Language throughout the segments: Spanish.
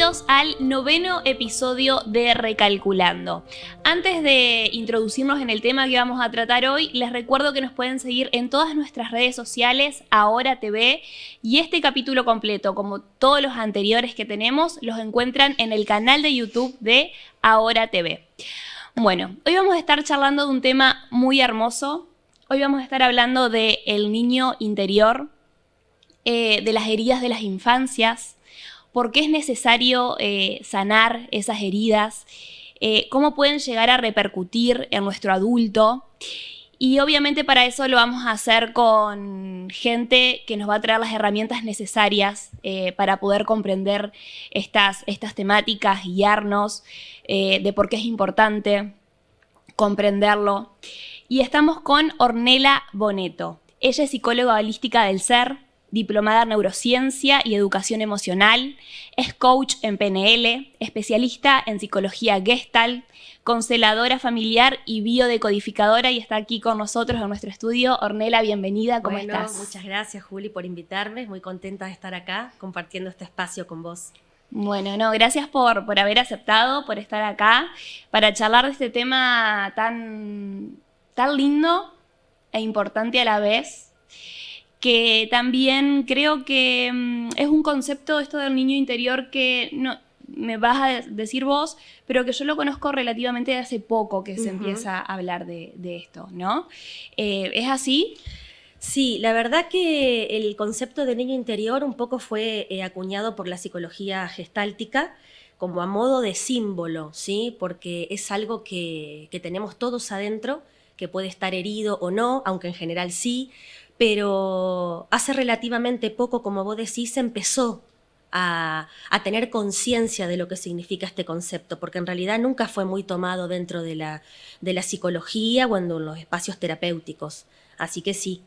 Bienvenidos al 9º episodio de Recalculando. Antes de introducirnos en el tema que vamos a tratar hoy, les recuerdo que nos pueden seguir en todas nuestras redes sociales, Ahora TV, y este capítulo completo, como todos los anteriores que tenemos, los encuentran en el canal de YouTube de Ahora TV. Bueno, hoy vamos a estar charlando de un tema muy hermoso. Hoy vamos a estar hablando del niño interior, de las heridas de las infancias, por qué es necesario sanar esas heridas, cómo pueden llegar a repercutir en nuestro adulto. Y obviamente para eso lo vamos a hacer con gente que nos va a traer las herramientas necesarias para poder comprender estas temáticas, guiarnos de por qué es importante comprenderlo. Y estamos con Ornella Boneto. Ella es psicóloga holística del ser, diplomada en neurociencia y educación emocional, es coach en PNL, especialista en psicología Gestalt, consteladora familiar y biodecodificadora, y está aquí con nosotros en nuestro estudio. Ornella, bienvenida, ¿cómo estás? Muchas gracias, Juli, por invitarme. Muy contenta de estar acá compartiendo este espacio con vos. Bueno, gracias por haber aceptado, por estar acá, para charlar de este tema tan lindo e importante a la vez, que también creo que es un concepto esto del niño interior que no me vas a decir vos, pero que yo lo conozco relativamente de hace poco que se empieza a hablar de esto, ¿no? ¿Es así? Sí, la verdad que el concepto de niño interior un poco fue acuñado por la psicología gestáltica como a modo de símbolo, ¿sí? Porque es algo que tenemos todos adentro, que puede estar herido o no, aunque en general sí, pero hace relativamente poco, como vos decís, empezó a tener conciencia de lo que significa este concepto, porque en realidad nunca fue muy tomado dentro de la psicología o en los espacios terapéuticos. Así que sí.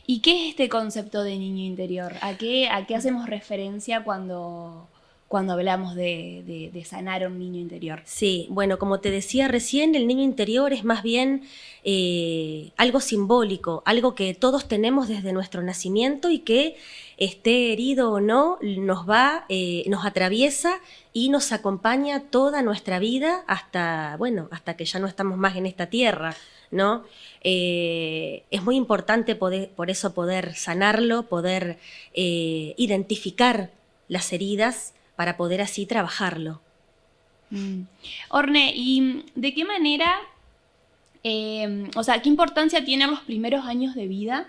¿Y qué es este concepto de niño interior? ¿A qué hacemos referencia cuando hablamos de sanar a un niño interior? Sí, bueno, como te decía recién, el niño interior es más bien algo simbólico, algo que todos tenemos desde nuestro nacimiento y que esté herido o no, nos atraviesa y nos acompaña toda nuestra vida hasta que ya no estamos más en esta tierra, ¿no? Es muy importante por eso poder sanarlo, poder identificar las heridas para poder así trabajarlo. Orne, ¿y de qué manera, qué importancia tienen los primeros años de vida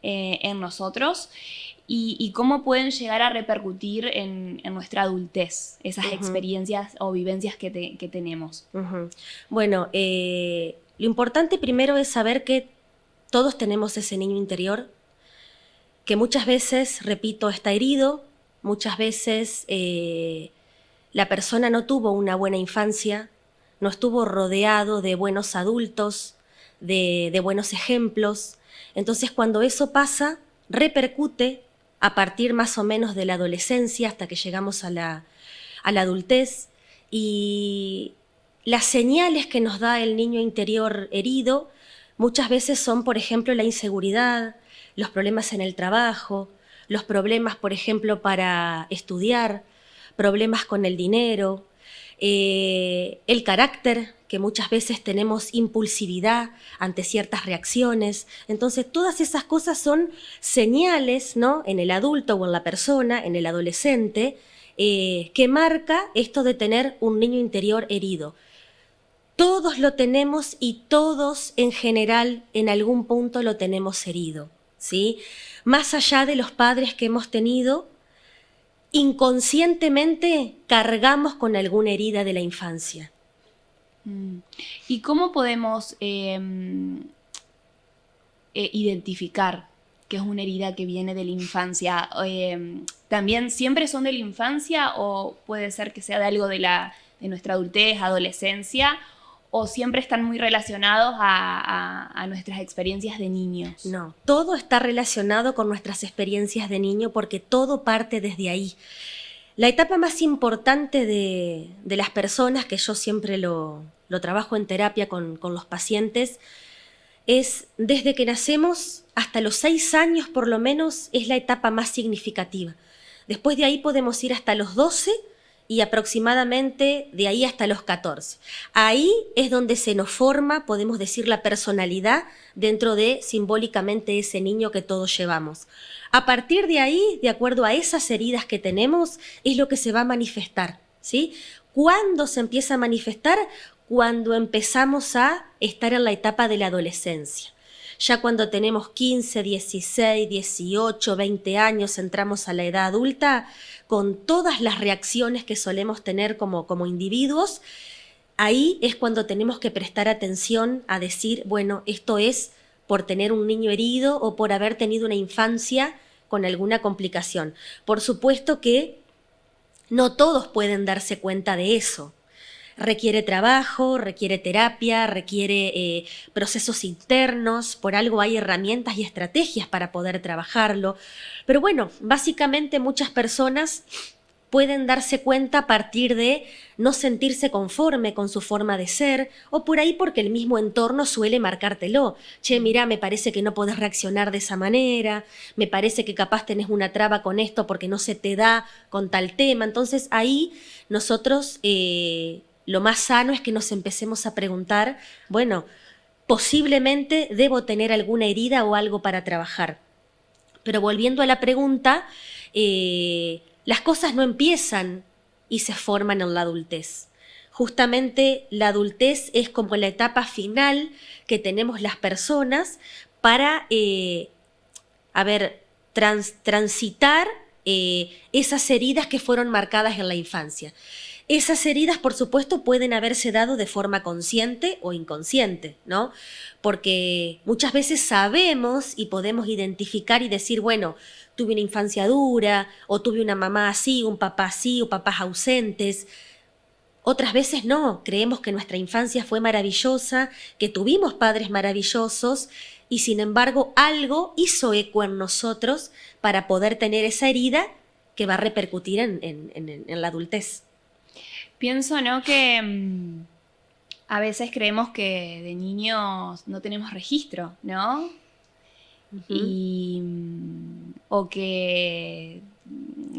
en nosotros y cómo pueden llegar a repercutir en nuestra adultez, esas experiencias o vivencias que tenemos? Bueno, lo importante primero es saber que todos tenemos ese niño interior que muchas veces, repito, está herido, muchas veces la persona no tuvo una buena infancia, no estuvo rodeado de buenos adultos, de buenos ejemplos. Entonces, cuando eso pasa, repercute a partir más o menos de la adolescencia hasta que llegamos a la adultez. Y las señales que nos da el niño interior herido muchas veces son, por ejemplo, la inseguridad, los problemas en el trabajo, los problemas, por ejemplo, para estudiar, problemas con el dinero, el carácter, que muchas veces tenemos impulsividad ante ciertas reacciones. Entonces, todas esas cosas son señales, ¿no?, en el adulto o en la persona, en el adolescente, que marca esto de tener un niño interior herido. Todos lo tenemos y todos en general en algún punto lo tenemos herido, ¿sí? Más allá de los padres que hemos tenido, inconscientemente cargamos con alguna herida de la infancia. ¿Y cómo podemos identificar que es una herida que viene de la infancia? ¿También siempre son de la infancia o puede ser que sea de algo de nuestra adultez, adolescencia? ¿O siempre están muy relacionados a nuestras experiencias de niños? No, todo está relacionado con nuestras experiencias de niño porque todo parte desde ahí. La etapa más importante de las personas, que yo siempre lo trabajo en terapia con los pacientes, es desde que nacemos hasta los 6 años por lo menos, es la etapa más significativa. Después de ahí podemos ir hasta los 12 y aproximadamente de ahí hasta los 14. Ahí es donde se nos forma, podemos decir, la personalidad dentro de simbólicamente ese niño que todos llevamos. A partir de ahí, de acuerdo a esas heridas que tenemos, es lo que se va a manifestar, ¿sí? ¿Cuándo se empieza a manifestar? Cuando empezamos a estar en la etapa de la adolescencia. Ya cuando tenemos 15, 16, 18, 20 años, entramos a la edad adulta, con todas las reacciones que solemos tener como individuos, ahí es cuando tenemos que prestar atención a decir, bueno, esto es por tener un niño herido o por haber tenido una infancia con alguna complicación. Por supuesto que no todos pueden darse cuenta de eso. Requiere trabajo, requiere terapia, requiere procesos internos, por algo hay herramientas y estrategias para poder trabajarlo. Pero bueno, básicamente muchas personas pueden darse cuenta a partir de no sentirse conforme con su forma de ser, o por ahí porque el mismo entorno suele marcártelo. Che, mira, me parece que no podés reaccionar de esa manera, me parece que capaz tenés una traba con esto porque no se te da con tal tema. Entonces ahí nosotros lo más sano es que nos empecemos a preguntar, bueno, posiblemente debo tener alguna herida o algo para trabajar. Pero volviendo a la pregunta, las cosas no empiezan y se forman en la adultez. Justamente la adultez es como la etapa final que tenemos las personas para, transitar esas heridas que fueron marcadas en la infancia. Esas heridas, por supuesto, pueden haberse dado de forma consciente o inconsciente, ¿no? Porque muchas veces sabemos y podemos identificar y decir, bueno, tuve una infancia dura, o tuve una mamá así, un papá así, o papás ausentes. Otras veces no, creemos que nuestra infancia fue maravillosa, que tuvimos padres maravillosos, y sin embargo algo hizo eco en nosotros para poder tener esa herida que va a repercutir en la adultez. Pienso, ¿no?, que a veces creemos que de niños no tenemos registro, ¿no? O que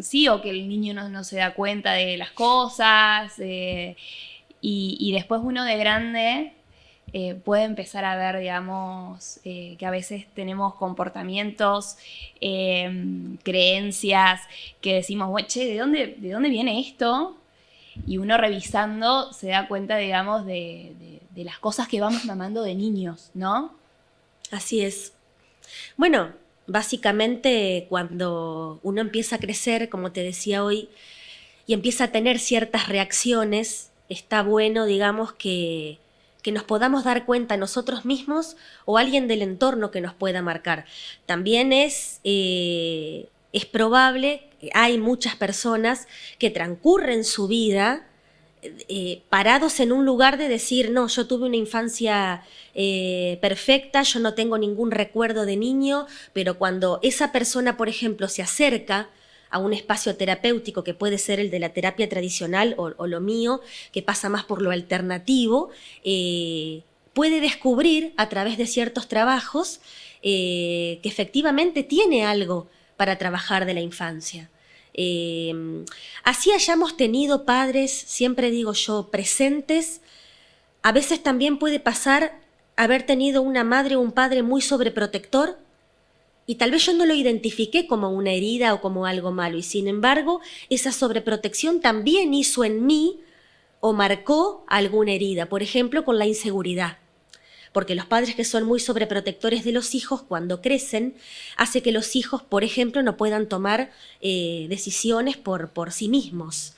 sí, o que el niño no se da cuenta de las cosas, y después uno de grande puede empezar a ver, digamos, que a veces tenemos comportamientos, creencias, que decimos, bueno, che, ¿de dónde viene esto? Y uno revisando se da cuenta, digamos, de las cosas que vamos mamando de niños, ¿no? Así es. Bueno, básicamente cuando uno empieza a crecer, como te decía hoy, y empieza a tener ciertas reacciones, está bueno, digamos, que nos podamos dar cuenta nosotros mismos o alguien del entorno que nos pueda marcar. También es probable, hay muchas personas que transcurren su vida parados en un lugar de decir, no, yo tuve una infancia perfecta, yo no tengo ningún recuerdo de niño, pero cuando esa persona, por ejemplo, se acerca a un espacio terapéutico que puede ser el de la terapia tradicional o lo mío, que pasa más por lo alternativo, puede descubrir a través de ciertos trabajos que efectivamente tiene algo para trabajar de la infancia. Así hayamos tenido padres, siempre digo yo, presentes, a veces también puede pasar haber tenido una madre o un padre muy sobreprotector y tal vez yo no lo identifiqué como una herida o como algo malo, y sin embargo esa sobreprotección también hizo en mí o marcó alguna herida, por ejemplo con la inseguridad. Porque los padres que son muy sobreprotectores de los hijos, cuando crecen, hace que los hijos, por ejemplo, no puedan tomar decisiones por sí mismos.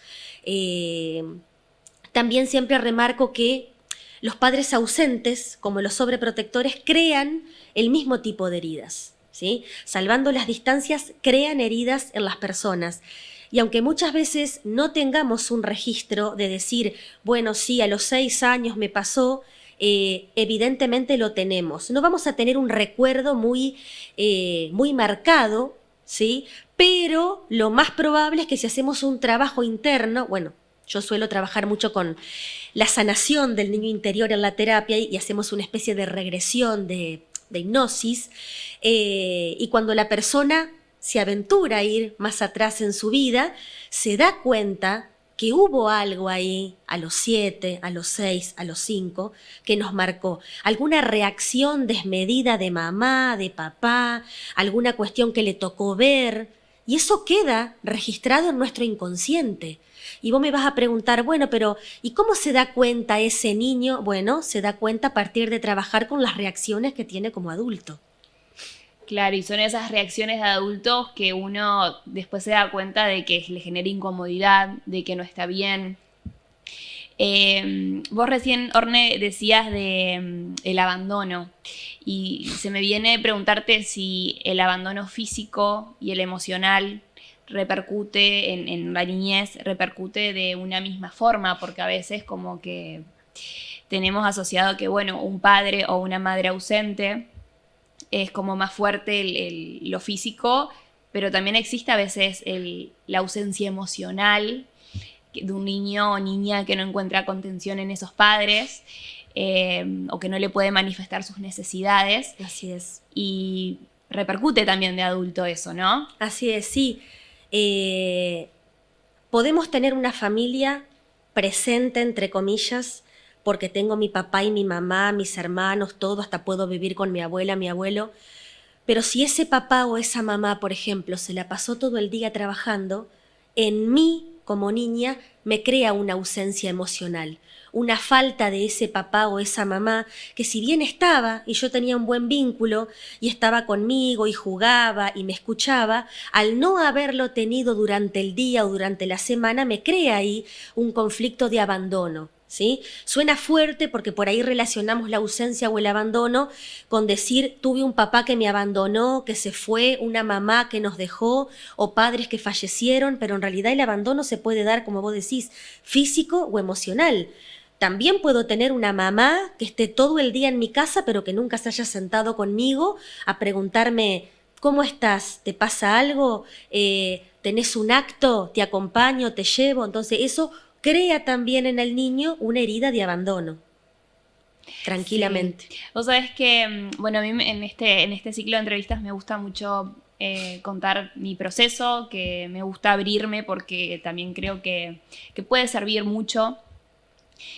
También siempre remarco que los padres ausentes, como los sobreprotectores, crean el mismo tipo de heridas, ¿sí? Salvando las distancias, crean heridas en las personas. Y aunque muchas veces no tengamos un registro de decir, bueno, sí, a los 6 años me pasó, evidentemente lo tenemos. No vamos a tener un recuerdo muy marcado, ¿sí? Pero lo más probable es que si hacemos un trabajo interno, bueno, yo suelo trabajar mucho con la sanación del niño interior en la terapia y hacemos una especie de regresión de hipnosis, y cuando la persona se aventura a ir más atrás en su vida, se da cuenta que hubo algo ahí a los 7, a los 6, a los 5, que nos marcó. Alguna reacción desmedida de mamá, de papá, alguna cuestión que le tocó ver, y eso queda registrado en nuestro inconsciente. Y vos me vas a preguntar, bueno, pero ¿y cómo se da cuenta ese niño? Bueno, se da cuenta a partir de trabajar con las reacciones que tiene como adulto. Claro, y son esas reacciones de adultos que uno después se da cuenta de que le genera incomodidad, de que no está bien. Vos recién, Orne, decías de el abandono, y se me viene preguntarte si el abandono físico y el emocional repercute en la niñez, repercute de una misma forma, porque a veces como que tenemos asociado que, bueno, un padre o una madre ausente es como más fuerte lo físico, pero también existe a veces la ausencia emocional de un niño o niña que no encuentra contención en esos padres, o que no le puede manifestar sus necesidades. Así es. Y repercute también de adulto eso, ¿no? Así es, sí. Podemos tener una familia presente, entre comillas, porque tengo mi papá y mi mamá, mis hermanos, todo, hasta puedo vivir con mi abuela, mi abuelo. Pero si ese papá o esa mamá, por ejemplo, se la pasó todo el día trabajando, en mí, como niña, me crea una ausencia emocional, una falta de ese papá o esa mamá que si bien estaba y yo tenía un buen vínculo y estaba conmigo y jugaba y me escuchaba, al no haberlo tenido durante el día o durante la semana me crea ahí un conflicto de abandono. ¿Sí? Suena fuerte porque por ahí relacionamos la ausencia o el abandono con decir tuve un papá que me abandonó, que se fue, una mamá que nos dejó o padres que fallecieron, pero en realidad el abandono se puede dar, como vos decís, físico o emocional. También puedo tener una mamá que esté todo el día en mi casa pero que nunca se haya sentado conmigo a preguntarme ¿cómo estás? ¿Te pasa algo? ¿Tenés un acto? ¿Te acompaño? ¿Te llevo? Entonces eso crea también en el niño una herida de abandono, tranquilamente. Sí. Vos sabés que, bueno, a mí en este ciclo de entrevistas me gusta mucho contar mi proceso, que me gusta abrirme porque también creo que puede servir mucho.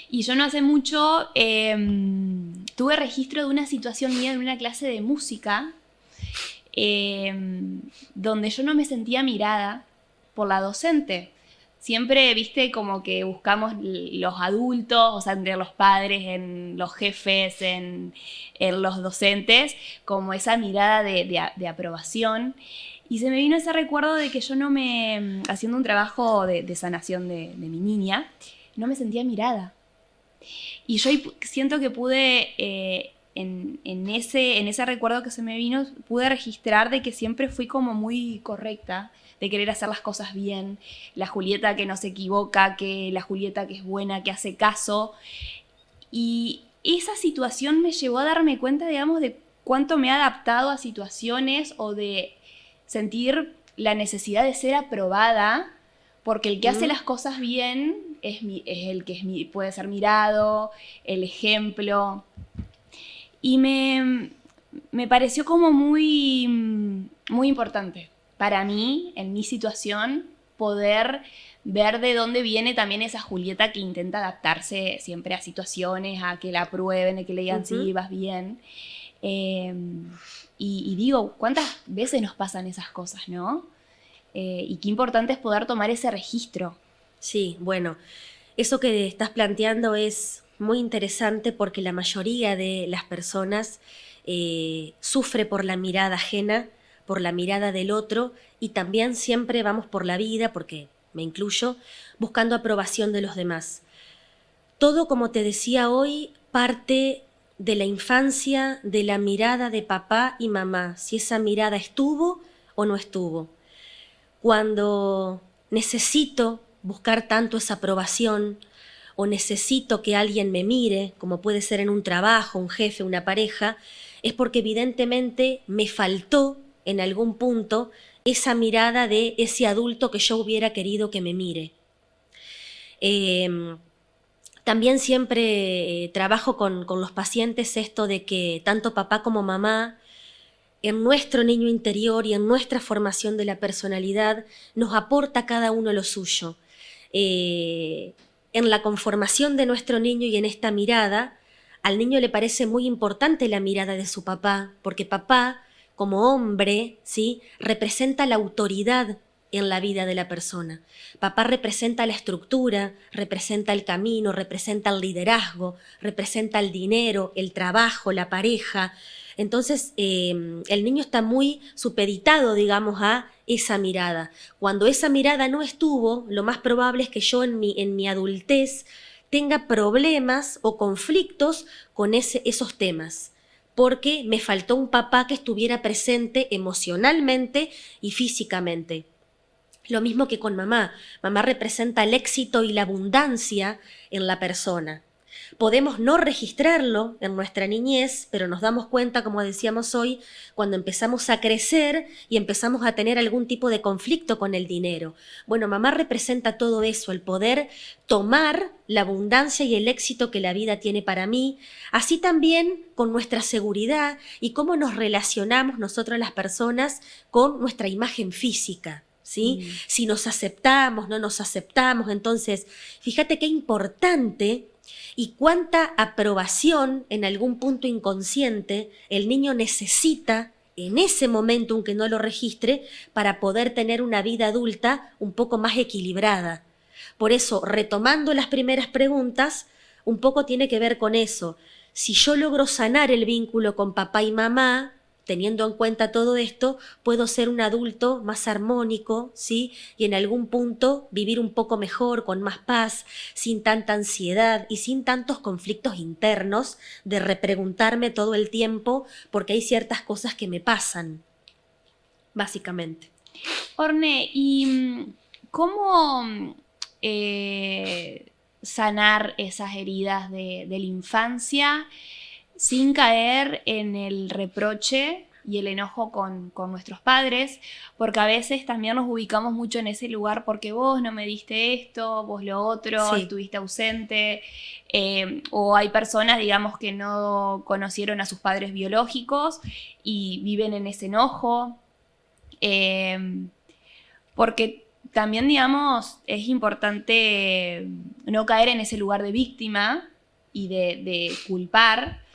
Y yo no hace mucho tuve registro de una situación mía en una clase de música donde yo no me sentía mirada por la docente. Siempre, viste, como que buscamos los adultos, o sea, entre los padres, en los jefes, en los docentes, como esa mirada de aprobación. Y se me vino ese recuerdo de que yo haciendo un trabajo de sanación de mi niña, no me sentía mirada. Y yo siento que pude, en ese recuerdo que se me vino, pude registrar de que siempre fui como muy correcta, de querer hacer las cosas bien, la Julieta que no se equivoca, que la Julieta que es buena, que hace caso. Y esa situación me llevó a darme cuenta, digamos, de cuánto me he adaptado a situaciones o de sentir la necesidad de ser aprobada, porque el que hace las cosas bien es el que puede ser mirado, el ejemplo. Y me pareció como muy, muy importante para mí, en mi situación, poder ver de dónde viene también esa Julieta que intenta adaptarse siempre a situaciones, a que la aprueben, a que le digan sí, vas bien. Y digo, ¿cuántas veces nos pasan esas cosas, no? Y qué importante es poder tomar ese registro. Sí, bueno, eso que estás planteando es muy interesante porque la mayoría de las personas sufre por la mirada ajena, por la mirada del otro, y también siempre vamos por la vida, porque me incluyo, buscando aprobación de los demás. Todo, como te decía hoy, parte de la infancia, de la mirada de papá y mamá, si esa mirada estuvo o no estuvo. Cuando necesito buscar tanto esa aprobación o necesito que alguien me mire, como puede ser en un trabajo, un jefe, una pareja, es porque evidentemente me faltó en algún punto esa mirada de ese adulto que yo hubiera querido que me mire. También siempre trabajo con los pacientes esto de que tanto papá como mamá en nuestro niño interior y en nuestra formación de la personalidad nos aporta cada uno lo suyo. En la conformación de nuestro niño y en esta mirada, al niño le parece muy importante la mirada de su papá, porque papá, como hombre, ¿sí?, representa la autoridad en la vida de la persona. Papá representa la estructura, representa el camino, representa el liderazgo, representa el dinero, el trabajo, la pareja. Entonces, el niño está muy supeditado, digamos, a esa mirada. Cuando esa mirada no estuvo, lo más probable es que yo en mi adultez tenga problemas o conflictos con esos temas, porque me faltó un papá que estuviera presente emocionalmente y físicamente. Lo mismo que con mamá. Mamá representa el éxito y la abundancia en la persona. Podemos no registrarlo en nuestra niñez, pero nos damos cuenta, como decíamos hoy, cuando empezamos a crecer y empezamos a tener algún tipo de conflicto con el dinero. Bueno, mamá representa todo eso, el poder tomar la abundancia y el éxito que la vida tiene para mí, así también con nuestra seguridad y cómo nos relacionamos nosotros las personas con nuestra imagen física. ¿Sí? Si nos aceptamos, no nos aceptamos. Entonces, fíjate qué importante y cuánta aprobación en algún punto inconsciente el niño necesita en ese momento, aunque no lo registre, para poder tener una vida adulta un poco más equilibrada. Por eso, retomando las primeras preguntas, un poco tiene que ver con eso. Si yo logro sanar el vínculo con papá y mamá, teniendo en cuenta todo esto, puedo ser un adulto más armónico, ¿sí? Y en algún punto vivir un poco mejor, con más paz, sin tanta ansiedad y sin tantos conflictos internos de repreguntarme todo el tiempo porque hay ciertas cosas que me pasan, básicamente. Orne, ¿y cómo sanar esas heridas de la infancia sin caer en el reproche y el enojo con nuestros padres? Porque a veces también nos ubicamos mucho en ese lugar porque vos no me diste esto, vos lo otro, Sí. Estuviste ausente, o hay personas, digamos, que no conocieron a sus padres biológicos y viven en ese enojo, porque también, digamos, es importante no caer en ese lugar de víctima y de culpar.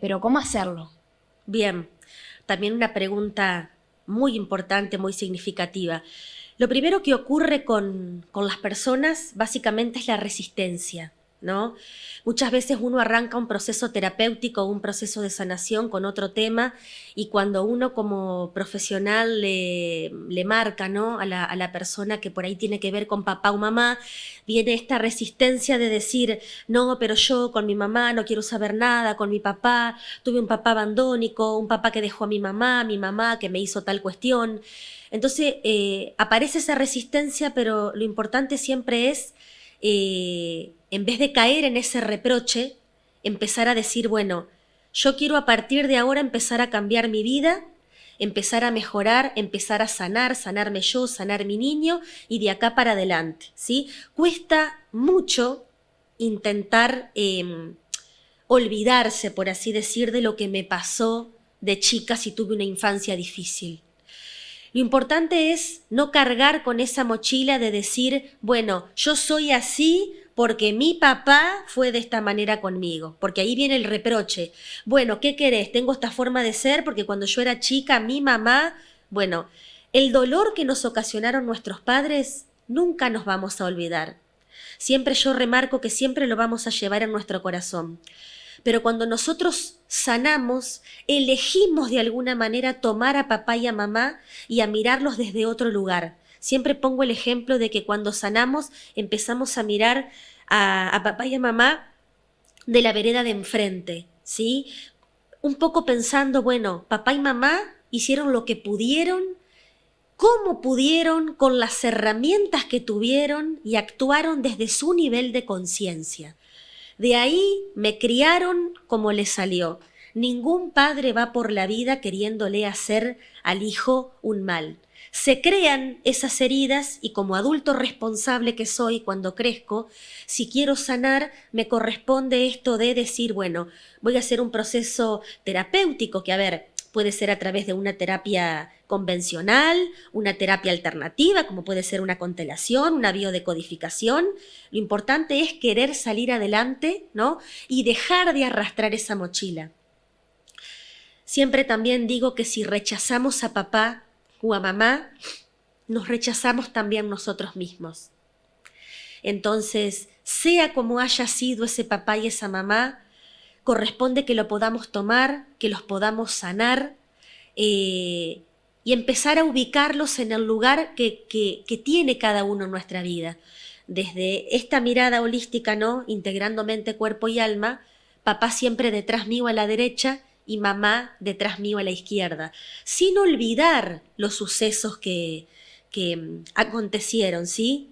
Pero ¿cómo hacerlo? Bien, también una pregunta muy importante, muy significativa. Lo primero que ocurre con las personas básicamente es la resistencia, ¿no? Muchas veces uno arranca un proceso terapéutico, un proceso de sanación con otro tema y cuando uno como profesional le marca, ¿no?, a la persona que por ahí tiene que ver con papá o mamá, viene esta resistencia de decir, no, pero yo con mi mamá no quiero saber nada, con mi papá, tuve un papá abandónico, un papá que dejó a mi mamá que me hizo tal cuestión. Entonces aparece esa resistencia, pero lo importante siempre es, en vez de caer en ese reproche, empezar a decir, bueno, yo quiero a partir de ahora empezar a cambiar mi vida, empezar a mejorar, empezar a sanarme yo, sanar mi niño y de acá para adelante, ¿sí? Cuesta mucho intentar olvidarse, por así decir, de lo que me pasó de chica si tuve una infancia difícil. Lo importante es no cargar con esa mochila de decir, bueno, yo soy así porque mi papá fue de esta manera conmigo, porque ahí viene el reproche. Bueno, ¿qué querés? Tengo esta forma de ser porque cuando yo era chica, mi mamá... Bueno, el dolor que nos ocasionaron nuestros padres nunca nos vamos a olvidar. Siempre yo remarco que siempre lo vamos a llevar en nuestro corazón. Pero cuando nosotros sanamos, elegimos de alguna manera tomar a papá y a mamá y a mirarlos desde otro lugar. Siempre pongo el ejemplo de que cuando sanamos empezamos a mirar a papá y a mamá de la vereda de enfrente, ¿sí? Un poco pensando, bueno, papá y mamá hicieron lo que pudieron, cómo pudieron, con las herramientas que tuvieron y actuaron desde su nivel de conciencia. De ahí me criaron como les salió. Ningún padre va por la vida queriéndole hacer al hijo un mal. Se crean esas heridas y como adulto responsable que soy cuando crezco, si quiero sanar, me corresponde esto de decir, bueno, voy a hacer un proceso terapéutico que, a ver, puede ser a través de una terapia convencional, una terapia alternativa, como puede ser una constelación, una biodecodificación. Lo importante es querer salir adelante, ¿no? Y dejar de arrastrar esa mochila. Siempre también digo que si rechazamos a papá o a mamá, nos rechazamos también nosotros mismos. Entonces, sea como haya sido ese papá y esa mamá, corresponde que lo podamos tomar, que los podamos sanar y empezar a ubicarlos en el lugar que tiene cada uno en nuestra vida. Desde esta mirada holística, ¿no? Integrando mente, cuerpo y alma, papá siempre detrás mío a la derecha y mamá detrás mío a la izquierda, sin olvidar los sucesos que acontecieron, ¿sí?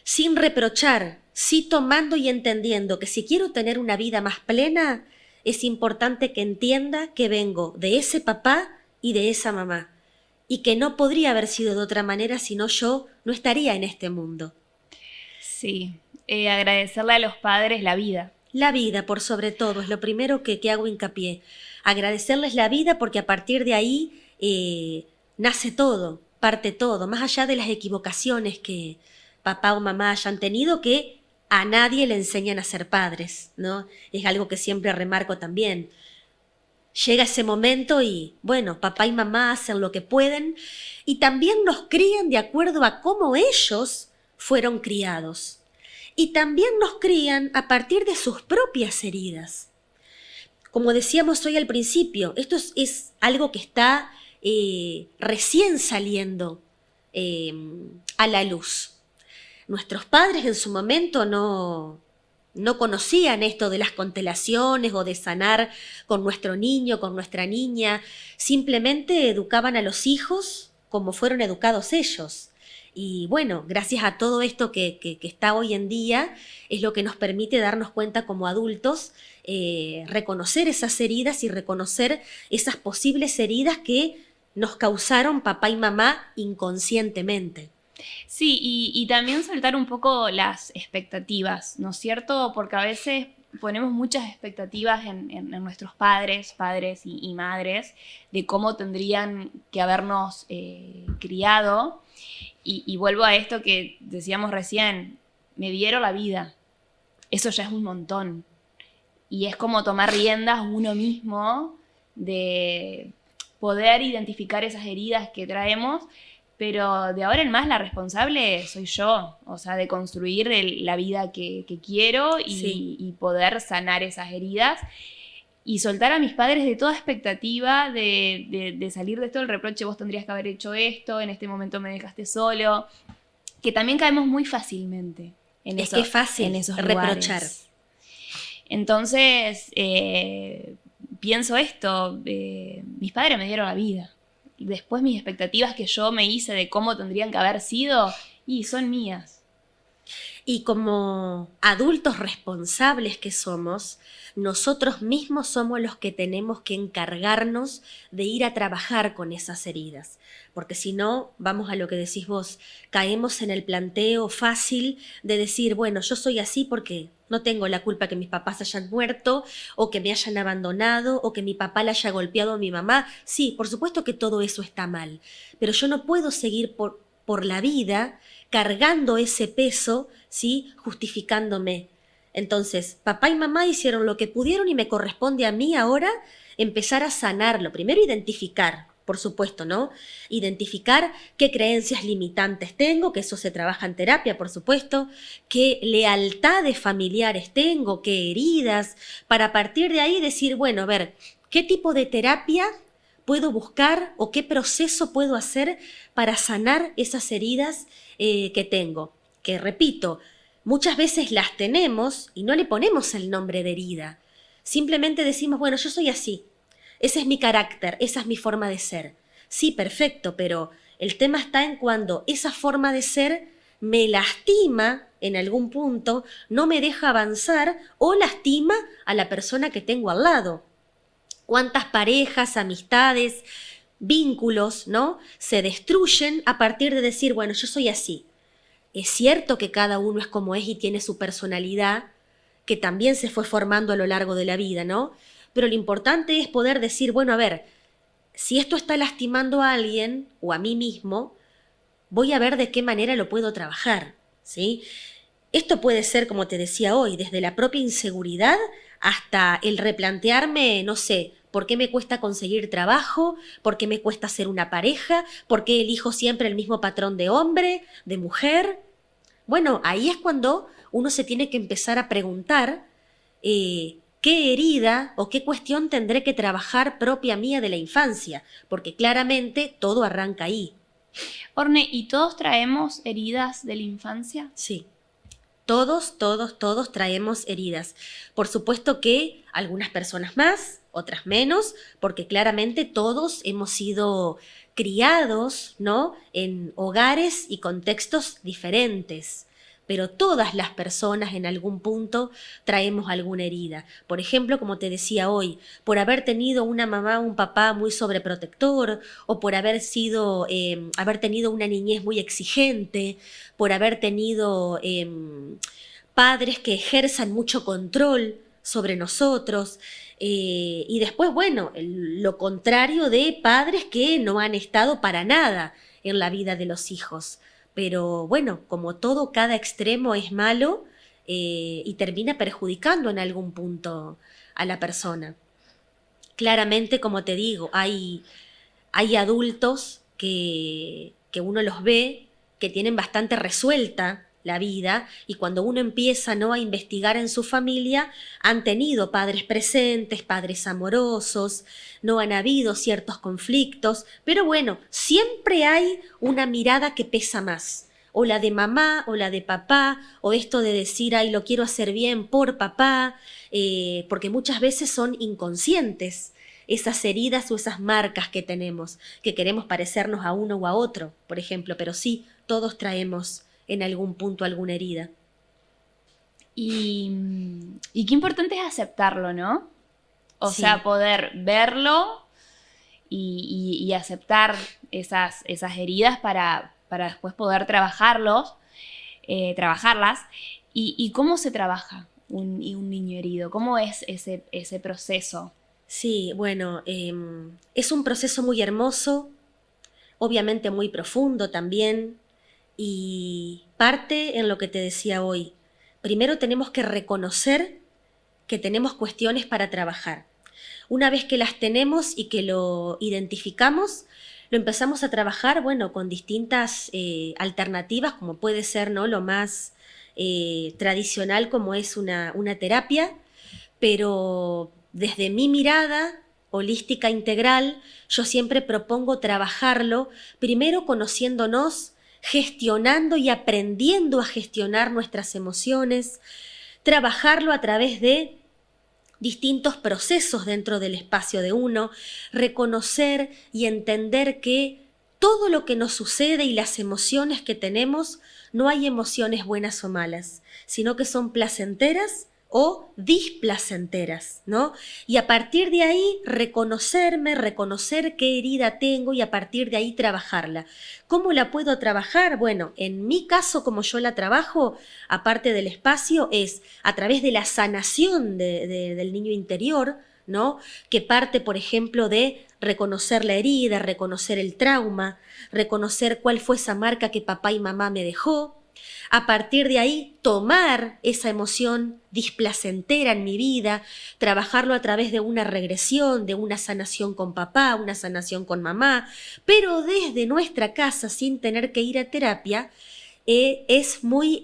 Sin reprochar, sí tomando y entendiendo que si quiero tener una vida más plena, es importante que entienda que vengo de ese papá y de esa mamá, y que no podría haber sido de otra manera, si no yo no estaría en este mundo. Sí, agradecerle a los padres la vida. La vida, por sobre todo, es lo primero que hago hincapié. Agradecerles la vida porque a partir de ahí nace todo, parte todo, más allá de las equivocaciones que papá o mamá hayan tenido, que a nadie le enseñan a ser padres, ¿no? Es algo que siempre remarco también. Llega ese momento y, bueno, papá y mamá hacen lo que pueden y también nos crían de acuerdo a cómo ellos fueron criados. Y también nos crían a partir de sus propias heridas. Como decíamos hoy al principio, esto es algo que está recién saliendo a la luz. Nuestros padres en su momento no conocían esto de las constelaciones o de sanar con nuestro niño, con nuestra niña. Simplemente educaban a los hijos como fueron educados ellos. Y bueno, gracias a todo esto que está hoy en día, es lo que nos permite darnos cuenta como adultos, reconocer esas heridas y reconocer esas posibles heridas que nos causaron papá y mamá inconscientemente. Sí, y también soltar un poco las expectativas, ¿no es cierto? Porque a veces ponemos muchas expectativas en nuestros padres y madres de cómo tendrían que habernos criado. Y vuelvo a esto que decíamos recién, me dieron la vida. Eso ya es un montón. Y es como tomar riendas uno mismo de poder identificar esas heridas que traemos, pero de ahora en más la responsable soy yo, o sea, de construir la vida que quiero y poder sanar esas heridas y soltar a mis padres de toda expectativa de salir de esto del reproche, vos tendrías que haber hecho esto, en este momento me dejaste solo, que también caemos muy fácilmente en que es fácil en esos reprochar. Lugares. Entonces, pienso esto, mis padres me dieron la vida. Después mis expectativas que yo me hice de cómo tendrían que haber sido, y son mías. Y como adultos responsables que somos, nosotros mismos somos los que tenemos que encargarnos de ir a trabajar con esas heridas. Porque si no, vamos a lo que decís vos, caemos en el planteo fácil de decir, bueno, yo soy así porque no tengo la culpa que mis papás hayan muerto, o que me hayan abandonado, o que mi papá le haya golpeado a mi mamá. Sí, por supuesto que todo eso está mal, pero yo no puedo seguir por la vida cargando ese peso, ¿sí? Justificándome. Entonces, papá y mamá hicieron lo que pudieron y me corresponde a mí ahora empezar a sanarlo. Primero identificar, por supuesto, ¿no? Identificar qué creencias limitantes tengo, que eso se trabaja en terapia, por supuesto, qué lealtades familiares tengo, qué heridas, para a partir de ahí decir, bueno, a ver, ¿qué tipo de terapia puedo buscar o qué proceso puedo hacer para sanar esas heridas que tengo? Que repito, muchas veces las tenemos y no le ponemos el nombre de herida. Simplemente decimos, bueno, yo soy así, ese es mi carácter, esa es mi forma de ser. Sí, perfecto, pero el tema está en cuando esa forma de ser me lastima en algún punto, no me deja avanzar o lastima a la persona que tengo al lado. ¿Cuántas parejas, amistades, vínculos, ¿no? se destruyen a partir de decir, bueno, yo soy así? Es cierto que cada uno es como es y tiene su personalidad, que también se fue formando a lo largo de la vida, ¿no? pero lo importante es poder decir, bueno, a ver, si esto está lastimando a alguien o a mí mismo, voy a ver de qué manera lo puedo trabajar, ¿sí? Esto puede ser, como te decía hoy, desde la propia inseguridad hasta el replantearme, no sé, ¿por qué me cuesta conseguir trabajo? ¿Por qué me cuesta ser una pareja? ¿Por qué elijo siempre el mismo patrón de hombre, de mujer? Bueno, ahí es cuando uno se tiene que empezar a preguntar qué herida o qué cuestión tendré que trabajar propia mía de la infancia, porque claramente todo arranca ahí. Orne, ¿y todos traemos heridas de la infancia? Sí. Todos traemos heridas. Por supuesto que algunas personas más, otras menos, porque claramente todos hemos sido criados, ¿no?, en hogares y contextos diferentes. Pero todas las personas en algún punto traemos alguna herida. Por ejemplo, como te decía hoy, por haber tenido una mamá o un papá muy sobreprotector, o por haber tenido una niñez muy exigente, por haber tenido padres que ejerzan mucho control sobre nosotros, y después, bueno, lo contrario de padres que no han estado para nada en la vida de los hijos. Pero bueno, como todo, cada extremo es malo y termina perjudicando en algún punto a la persona. Claramente, como te digo, hay adultos que uno los ve que tienen bastante resuelta la vida, y cuando uno empieza, ¿no?, a investigar en su familia, han tenido padres presentes, padres amorosos, no han habido ciertos conflictos, pero bueno, siempre hay una mirada que pesa más, o la de mamá, o la de papá, o esto de decir, ay, lo quiero hacer bien por papá, porque muchas veces son inconscientes esas heridas o esas marcas que tenemos, que queremos parecernos a uno o a otro, por ejemplo, pero sí, todos traemos en algún punto alguna herida. Y qué importante es aceptarlo, ¿no? O Sí. sea, poder verlo y aceptar esas heridas para después poder trabajarlas. ¿Y cómo se trabaja un niño herido? ¿Cómo es ese proceso? Sí, bueno, es un proceso muy hermoso, obviamente muy profundo también, y parte en lo que te decía hoy. Primero tenemos que reconocer que tenemos cuestiones para trabajar. Una vez que las tenemos y que lo identificamos, lo empezamos a trabajar, bueno, con distintas alternativas, como puede ser, ¿no?, lo más tradicional, como es una terapia, pero desde mi mirada holística integral, yo siempre propongo trabajarlo primero conociéndonos, gestionando y aprendiendo a gestionar nuestras emociones, trabajarlo a través de distintos procesos dentro del espacio de uno, reconocer y entender que todo lo que nos sucede y las emociones que tenemos, no hay emociones buenas o malas, sino que son placenteras o displacenteras, ¿no? Y a partir de ahí reconocerme, reconocer qué herida tengo y a partir de ahí trabajarla. ¿Cómo la puedo trabajar? Bueno, en mi caso, como yo la trabajo, aparte del espacio, es a través de la sanación del niño interior, ¿no?, que parte, por ejemplo, de reconocer la herida, reconocer el trauma, reconocer cuál fue esa marca que papá y mamá me dejó. A partir de ahí, tomar esa emoción displacentera en mi vida, trabajarlo a través de una regresión, de una sanación con papá, una sanación con mamá, pero desde nuestra casa, sin tener que ir a terapia. Es muy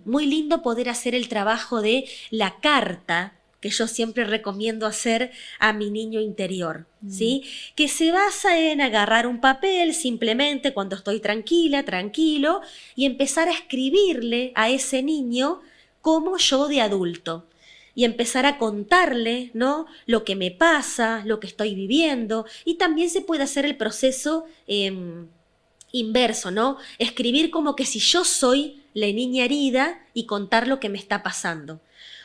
lindo poder hacer el trabajo de la carta que yo siempre recomiendo hacer a mi niño interior, ¿sí? Que se basa en agarrar un papel simplemente cuando estoy tranquila, tranquilo, y empezar a escribirle a ese niño como yo de adulto. Y empezar a contarle, ¿no?, lo que me pasa, lo que estoy viviendo, y también se puede hacer el proceso inverso, ¿no? Escribir como que si yo soy la niña herida y contar lo que me está pasando.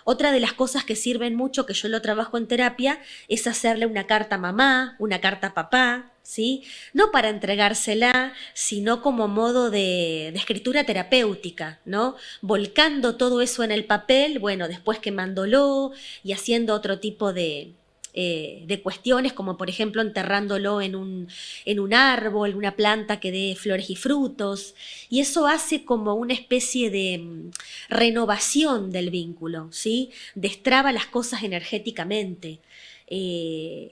Otra de las cosas que sirven mucho, que yo lo trabajo en terapia, es hacerle una carta a mamá, una carta a papá, ¿sí? No para entregársela, sino como modo de escritura terapéutica, ¿no? Volcando todo eso en el papel, bueno, después quemándolo y haciendo otro tipo de de cuestiones, como por ejemplo enterrándolo en un árbol, una planta que dé flores y frutos, y eso hace como una especie de renovación del vínculo, ¿sí? Destraba las cosas energéticamente. Eso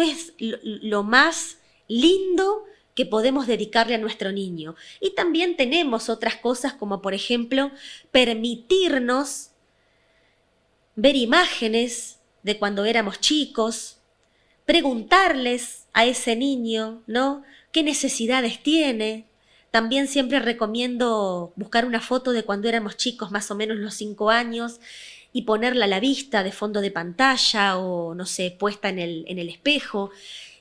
es lo más lindo que podemos dedicarle a nuestro niño. Y también tenemos otras cosas como por ejemplo permitirnos ver imágenes de cuando éramos chicos, preguntarles a ese niño, ¿no? ¿Qué necesidades tiene? También siempre recomiendo buscar una foto de cuando éramos chicos, más o menos los 5 años, y ponerla a la vista de fondo de pantalla o, no sé, puesta en el espejo,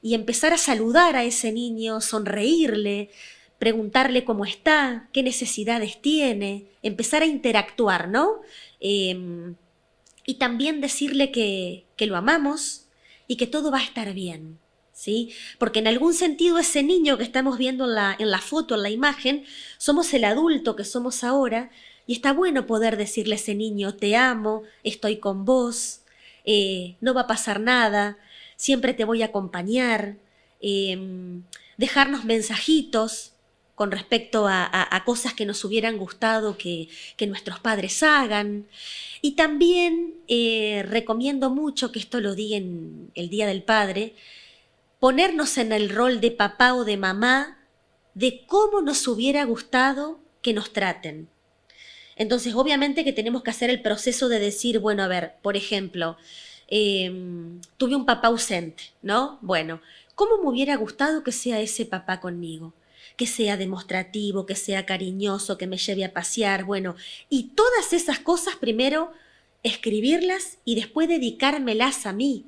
y empezar a saludar a ese niño, sonreírle, preguntarle cómo está, qué necesidades tiene, empezar a interactuar, ¿no? Y también decirle que lo amamos y que todo va a estar bien, ¿sí? Porque en algún sentido ese niño que estamos viendo en la foto, en la imagen, somos el adulto que somos ahora, y está bueno poder decirle a ese niño, te amo, estoy con vos, no va a pasar nada, siempre te voy a acompañar, dejarnos mensajitos con respecto a cosas que nos hubieran gustado que nuestros padres hagan. Y también recomiendo mucho, que esto lo di en el Día del Padre, ponernos en el rol de papá o de mamá de cómo nos hubiera gustado que nos traten. Entonces, obviamente que tenemos que hacer el proceso de decir, bueno, a ver, por ejemplo, tuve un papá ausente, ¿no? Bueno, ¿cómo me hubiera gustado que sea ese papá conmigo? Que sea demostrativo, que sea cariñoso, que me lleve a pasear, bueno, y todas esas cosas primero escribirlas y después dedicármelas a mí,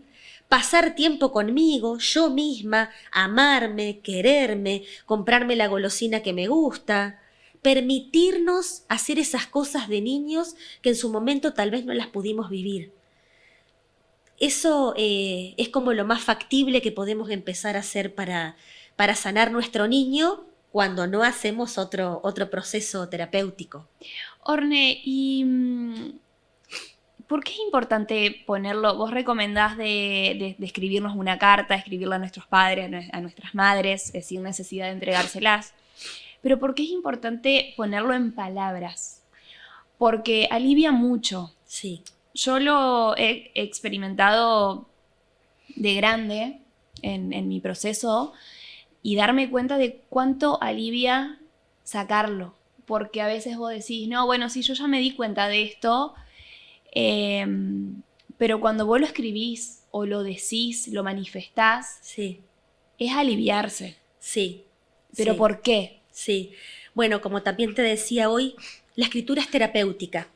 pasar tiempo conmigo, yo misma, amarme, quererme, comprarme la golosina que me gusta, permitirnos hacer esas cosas de niños que en su momento tal vez no las pudimos vivir. Eso es como lo más factible que podemos empezar a hacer para sanar nuestro niño cuando no hacemos otro proceso terapéutico. Orne, ¿y por qué es importante ponerlo? Vos recomendás de escribirnos una carta, escribirla a nuestros padres, a nuestras madres, sin necesidad de entregárselas. Pero ¿por qué es importante ponerlo en palabras? Porque alivia mucho. Sí. Yo lo he experimentado de grande en mi proceso, y darme cuenta de cuánto alivia sacarlo. Porque a veces vos decís, no, bueno, sí, yo ya me di cuenta de esto, pero cuando vos lo escribís o lo decís, lo manifestás, sí, es aliviarse. Sí. ¿Pero sí. por qué? Sí. Bueno, como también te decía hoy, la escritura es terapéutica.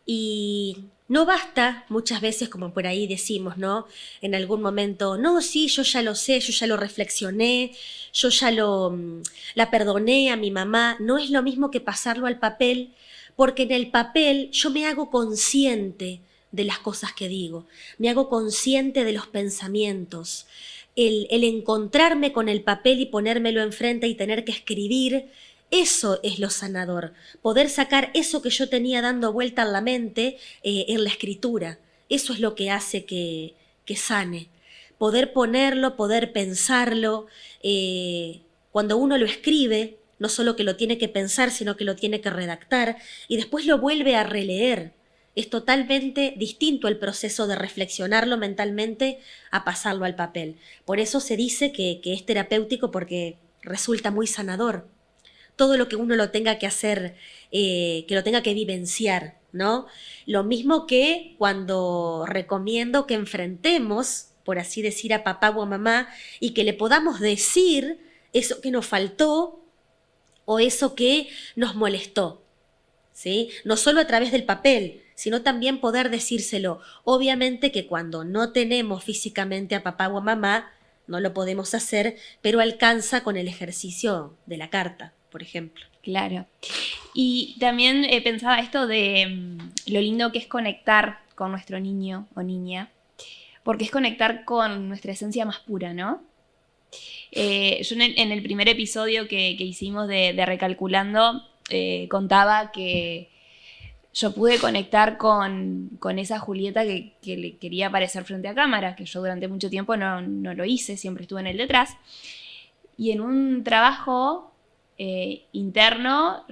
Y no basta muchas veces, como por ahí decimos, ¿no? En algún momento, no, sí, yo ya lo sé, yo ya lo reflexioné, yo ya la perdoné a mi mamá. No es lo mismo que pasarlo al papel, porque en el papel yo me hago consciente de las cosas que digo, me hago consciente de los pensamientos. El encontrarme con el papel y ponérmelo enfrente y tener que escribir, eso es lo sanador, poder sacar eso que yo tenía dando vuelta en la mente en la escritura. Eso es lo que hace que sane. Poder ponerlo, poder pensarlo. Cuando uno lo escribe, no solo que lo tiene que pensar, sino que lo tiene que redactar y después lo vuelve a releer. Es totalmente distinto el proceso de reflexionarlo mentalmente a pasarlo al papel. Por eso se dice que es terapéutico, porque resulta muy sanador. Todo lo que uno lo tenga que hacer, que lo tenga que vivenciar, ¿no? Lo mismo que cuando recomiendo que enfrentemos, por así decir, a papá o a mamá y que le podamos decir eso que nos faltó o eso que nos molestó, ¿sí? No solo a través del papel, sino también poder decírselo. Obviamente que cuando no tenemos físicamente a papá o a mamá, no lo podemos hacer, pero alcanza con el ejercicio de la carta, por ejemplo. Claro. Y también pensaba esto de lo lindo que es conectar con nuestro niño o niña, porque es conectar con nuestra esencia más pura, ¿no? Yo en el primer episodio que hicimos de Recalculando, contaba que yo pude conectar con esa Julieta que le quería aparecer frente a cámara, que yo durante mucho tiempo no lo hice, siempre estuve en el detrás. Y en un trabajo interno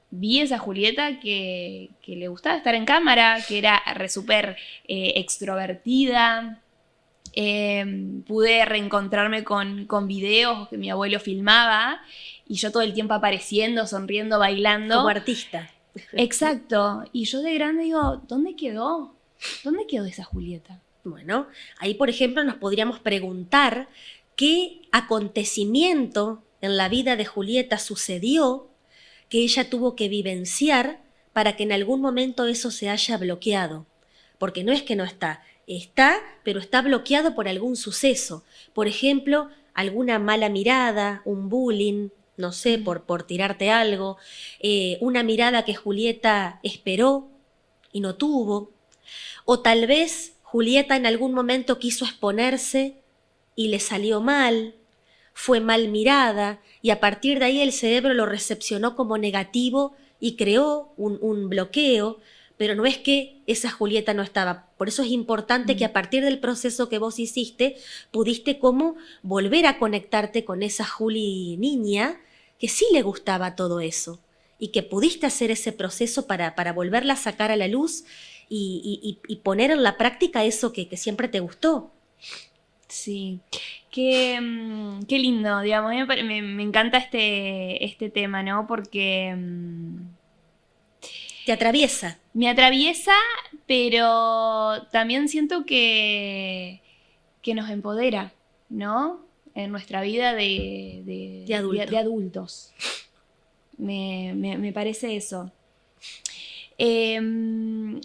vi esa Julieta que le gustaba estar en cámara, que era súper extrovertida. Pude reencontrarme con videos que mi abuelo filmaba y yo todo el tiempo apareciendo, sonriendo, bailando. Como artista. Exacto. Y yo de grande digo, ¿dónde quedó? ¿Dónde quedó esa Julieta? Bueno, ahí por ejemplo nos podríamos preguntar qué acontecimiento en la vida de Julieta sucedió que ella tuvo que vivenciar para que en algún momento eso se haya bloqueado. Porque no es que no está, pero está bloqueado por algún suceso. Por ejemplo, alguna mala mirada, un bullying, no sé, por tirarte algo, una mirada que Julieta esperó y no tuvo, o tal vez Julieta en algún momento quiso exponerse y le salió mal, fue mal mirada y a partir de ahí el cerebro lo recepcionó como negativo y creó un bloqueo, pero no es que esa Julieta no estaba. Por eso es importante que a partir del proceso que vos hiciste, pudiste como volver a conectarte con esa Juli niña que sí le gustaba todo eso y que pudiste hacer ese proceso para volverla a sacar a la luz y poner en la práctica eso que siempre te gustó. Sí, qué lindo, digamos, me encanta este tema, ¿no? Porque te atraviesa. Me atraviesa, pero también siento que nos empodera, ¿no? En nuestra vida de adultos. Me parece eso.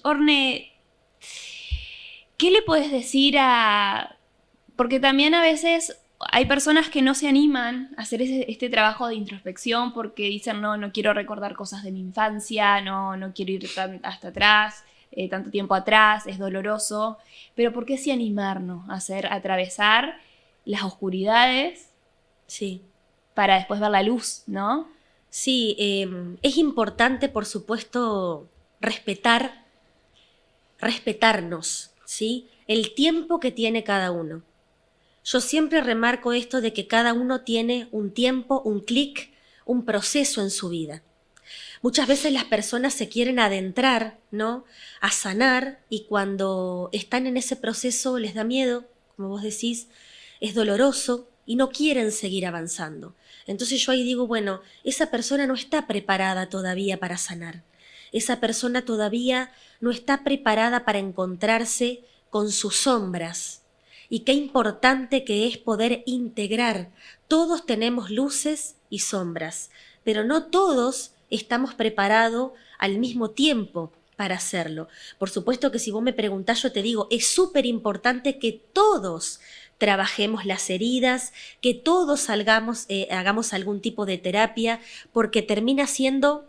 Orne, ¿qué le puedes decir a...? Porque también a veces hay personas que no se animan a hacer este trabajo de introspección porque dicen, no quiero recordar cosas de mi infancia, no quiero ir hasta atrás, tanto tiempo atrás, es doloroso. Pero ¿por qué sí animarnos a atravesar las oscuridades? Sí. Para después ver la luz, ¿no? Sí, es importante, por supuesto, respetarnos, ¿sí? El tiempo que tiene cada uno. Yo siempre remarco esto de que cada uno tiene un tiempo, un clic, un proceso en su vida. Muchas veces las personas se quieren adentrar, ¿no?, a sanar y cuando están en ese proceso les da miedo, como vos decís, es doloroso y no quieren seguir avanzando. Entonces yo ahí digo, bueno, esa persona no está preparada todavía para sanar. Esa persona todavía no está preparada para encontrarse con sus sombras. Y qué importante que es poder integrar. Todos tenemos luces y sombras, pero no todos estamos preparados al mismo tiempo para hacerlo. Por supuesto que si vos me preguntás, yo te digo, es súper importante que todos trabajemos las heridas, que todos hagamos algún tipo de terapia, porque termina siendo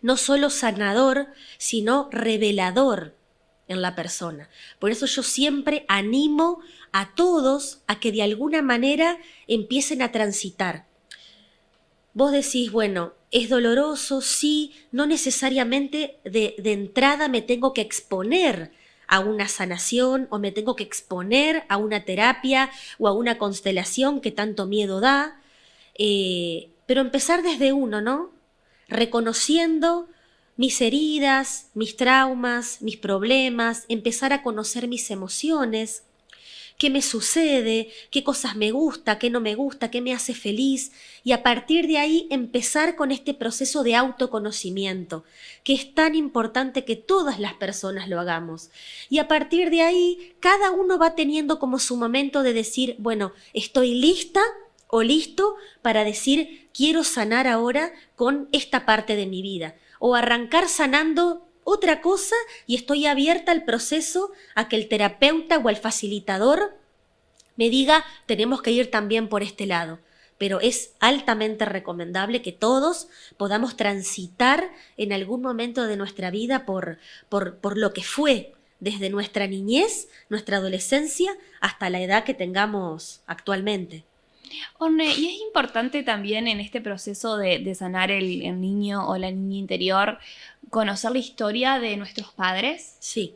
no solo sanador, sino revelador en la persona. Por eso yo siempre animo a todos a que de alguna manera empiecen a transitar. Vos decís, bueno, es doloroso, sí, no necesariamente de entrada me tengo que exponer a una sanación o me tengo que exponer a una terapia o a una constelación que tanto miedo da, pero empezar desde uno, ¿no? Reconociendo mis heridas, mis traumas, mis problemas, empezar a conocer mis emociones, qué me sucede, qué cosas me gusta, qué no me gusta, qué me hace feliz, y a partir de ahí empezar con este proceso de autoconocimiento, que es tan importante que todas las personas lo hagamos. Y a partir de ahí, cada uno va teniendo como su momento de decir, bueno, estoy lista o listo para decir, quiero sanar ahora con esta parte de mi vida. O arrancar sanando otra cosa y estoy abierta al proceso a que el terapeuta o el facilitador me diga, tenemos que ir también por este lado. Pero es altamente recomendable que todos podamos transitar en algún momento de nuestra vida por lo que fue desde nuestra niñez, nuestra adolescencia, hasta la edad que tengamos actualmente. Orne, y es importante también en este proceso de sanar el niño o la niña interior conocer la historia de nuestros padres. Sí.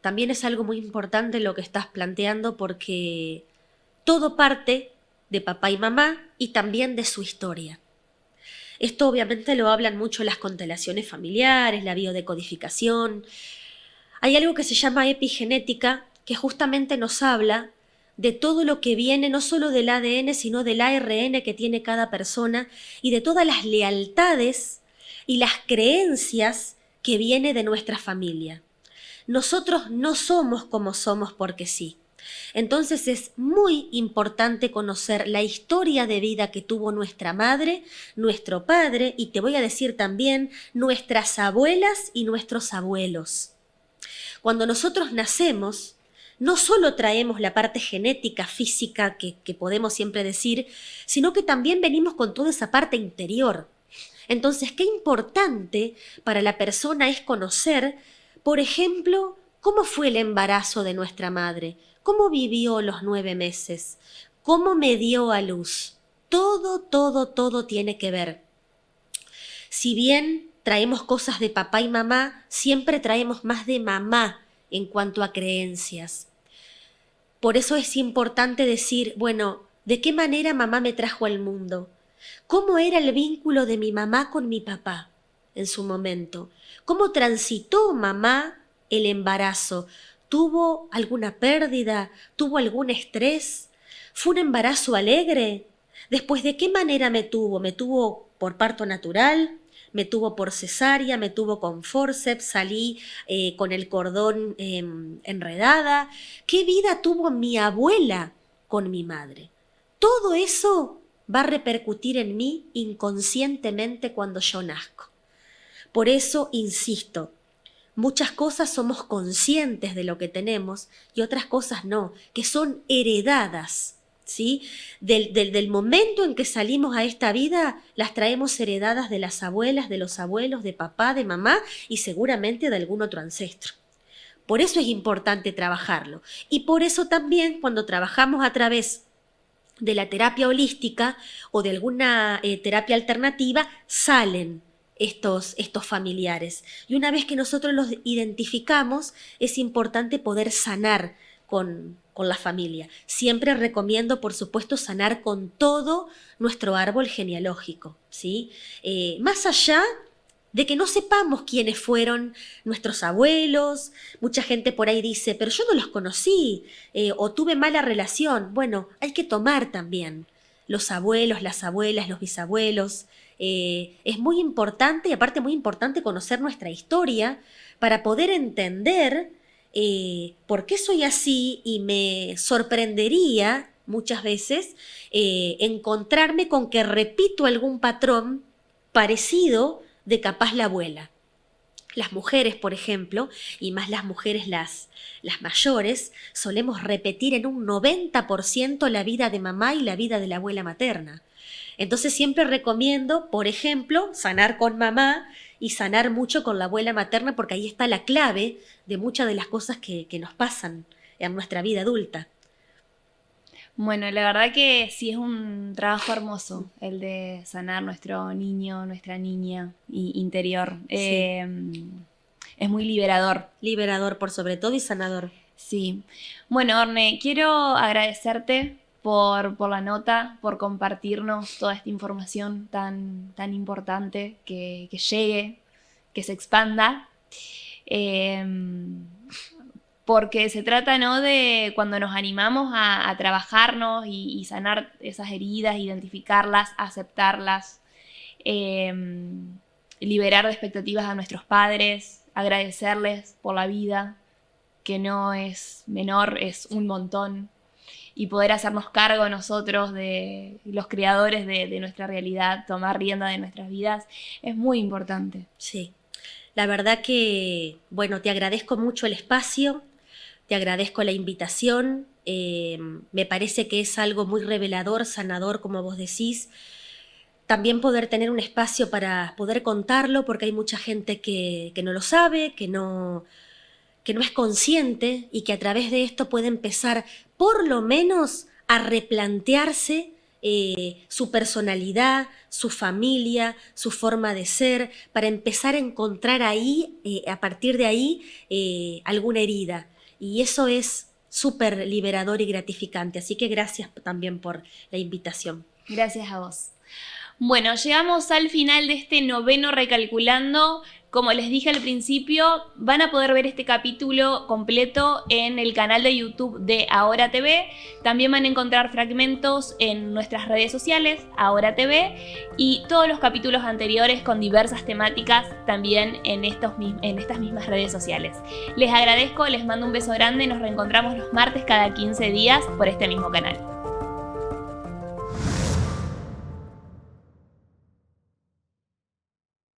También es algo muy importante lo que estás planteando porque todo parte de papá y mamá y también de su historia. Esto obviamente lo hablan mucho las constelaciones familiares, la biodecodificación. Hay algo que se llama epigenética que justamente nos habla de todo lo que viene no solo del ADN, sino del ARN que tiene cada persona y de todas las lealtades y las creencias que viene de nuestra familia. Nosotros no somos como somos porque sí. Entonces es muy importante conocer la historia de vida que tuvo nuestra madre, nuestro padre y te voy a decir también nuestras abuelas y nuestros abuelos. Cuando nosotros nacemos, no solo traemos la parte genética, física que podemos siempre decir, sino que también venimos con toda esa parte interior. Entonces, qué importante para la persona es conocer, por ejemplo, cómo fue el embarazo de nuestra madre, cómo vivió los 9 meses, cómo me dio a luz. Todo tiene que ver. Si bien traemos cosas de papá y mamá, siempre traemos más de mamá en cuanto a creencias. Por eso es importante decir, bueno, ¿de qué manera mamá me trajo al mundo? ¿Cómo era el vínculo de mi mamá con mi papá en su momento? ¿Cómo transitó mamá el embarazo? ¿Tuvo alguna pérdida? ¿Tuvo algún estrés? ¿Fue un embarazo alegre? Después, ¿de qué manera me tuvo? ¿Me tuvo por parto natural? ¿Me tuvo por cesárea? ¿Me tuvo con forceps? ¿Salí con el cordón enredada? ¿Qué vida tuvo mi abuela con mi madre? Todo eso va a repercutir en mí inconscientemente cuando yo nazco. Por eso, insisto, muchas cosas somos conscientes de lo que tenemos y otras cosas no, que son heredadas, ¿sí? Del momento en que salimos a esta vida, las traemos heredadas de las abuelas, de los abuelos, de papá, de mamá y seguramente de algún otro ancestro. Por eso es importante trabajarlo. Y por eso también cuando trabajamos a través de la terapia holística o de alguna terapia alternativa, salen estos familiares. Y una vez que nosotros los identificamos, es importante poder sanar con la familia. Siempre recomiendo, por supuesto, sanar con todo nuestro árbol genealógico, ¿sí? Más allá de que no sepamos quiénes fueron nuestros abuelos. Mucha gente por ahí dice, pero yo no los conocí o tuve mala relación. Bueno, hay que tomar también los abuelos, las abuelas, los bisabuelos. Es muy importante y aparte muy importante conocer nuestra historia para poder entender por qué soy así y me sorprendería muchas veces encontrarme con que repito algún patrón parecido de capaz la abuela. Las mujeres, por ejemplo, y más las mujeres las mayores, solemos repetir en un 90% la vida de mamá y la vida de la abuela materna. Entonces siempre recomiendo, por ejemplo, sanar con mamá y sanar mucho con la abuela materna porque ahí está la clave de muchas de las cosas que nos pasan en nuestra vida adulta. Bueno, la verdad que sí es un trabajo hermoso el de sanar nuestro niño, nuestra niña interior. Sí. Es muy liberador. Liberador por sobre todo y sanador. Sí. Bueno, Orne, quiero agradecerte por la nota, por compartirnos toda esta información tan importante que llegue, que se expanda. Porque se trata, ¿no?, de cuando nos animamos a trabajarnos y sanar esas heridas, identificarlas, aceptarlas, liberar de expectativas a nuestros padres, agradecerles por la vida, que no es menor, es un montón, y poder hacernos cargo nosotros de los creadores de nuestra realidad, tomar rienda de nuestras vidas, es muy importante. Sí, la verdad que, bueno, te agradezco mucho el espacio. Te agradezco la invitación, me parece que es algo muy revelador, sanador, como vos decís. También poder tener un espacio para poder contarlo, porque hay mucha gente que no lo sabe, que no es consciente y que a través de esto puede empezar por lo menos a replantearse su personalidad, su familia, su forma de ser, para empezar a encontrar ahí, a partir de ahí, alguna herida. Y eso es súper liberador y gratificante. Así que gracias también por la invitación. Gracias a vos. Bueno, llegamos al final de este 9º Recalculando. Como les dije al principio, van a poder ver este capítulo completo en el canal de YouTube de Ahora TV. También van a encontrar fragmentos en nuestras redes sociales, Ahora TV, y todos los capítulos anteriores con diversas temáticas también en estas mismas redes sociales. Les agradezco, les mando un beso grande, nos reencontramos los martes cada 15 días por este mismo canal.